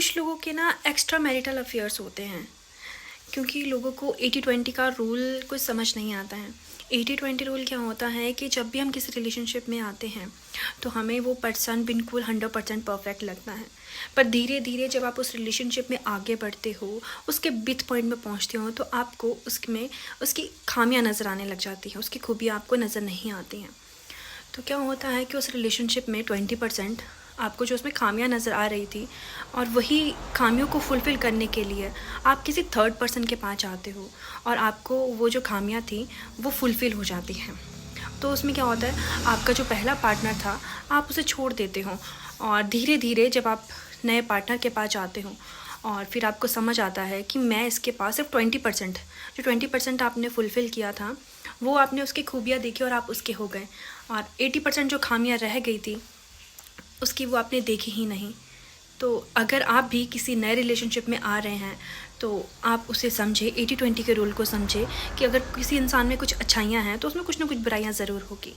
कुछ लोगों के ना एक्स्ट्रा मैरिटल अफेयर्स होते हैं, क्योंकि लोगों को 80-20 का रूल कुछ समझ नहीं आता है। 80-20 रूल क्या होता है कि जब भी हम किसी रिलेशनशिप में आते हैं तो हमें वो पर्सन बिल्कुल 100% परफेक्ट लगता है, पर धीरे धीरे जब आप उस रिलेशनशिप में आगे बढ़ते हो, उसके बिट पॉइंट में पहुंचते हो, तो आपको उसमें उसकी खामियां नज़र आने लग जाती हैं, उसकी खूबियाँ आपको नज़र नहीं आती हैं। तो क्या होता है कि उस रिलेशनशिप में 20% आपको जो उसमें खामियां नज़र आ रही थी, और वही खामियों को फुलफ़िल करने के लिए आप किसी थर्ड पर्सन के पास जाते हो और आपको वो जो खामियां थी वो फुलफ़िल हो जाती हैं। तो उसमें क्या होता है, आपका जो पहला पार्टनर था आप उसे छोड़ देते हो, और धीरे धीरे जब आप नए पार्टनर के पास जाते हो और फिर आपको समझ आता है कि मैं इसके पास सिर्फ 20%, जो 20% आपने फुलफ़िल किया था वो आपने उसकी खूबियाँ देखी और आप उसके हो गए, और 80% जो खामियाँ रह गई थी उसकी वो आपने देखी ही नहीं। तो अगर आप भी किसी नए रिलेशनशिप में आ रहे हैं तो आप उसे समझे, 80-20 के रूल को समझे कि अगर किसी इंसान में कुछ अच्छाइयाँ हैं तो उसमें कुछ ना कुछ बुराइयाँ ज़रूर होगी।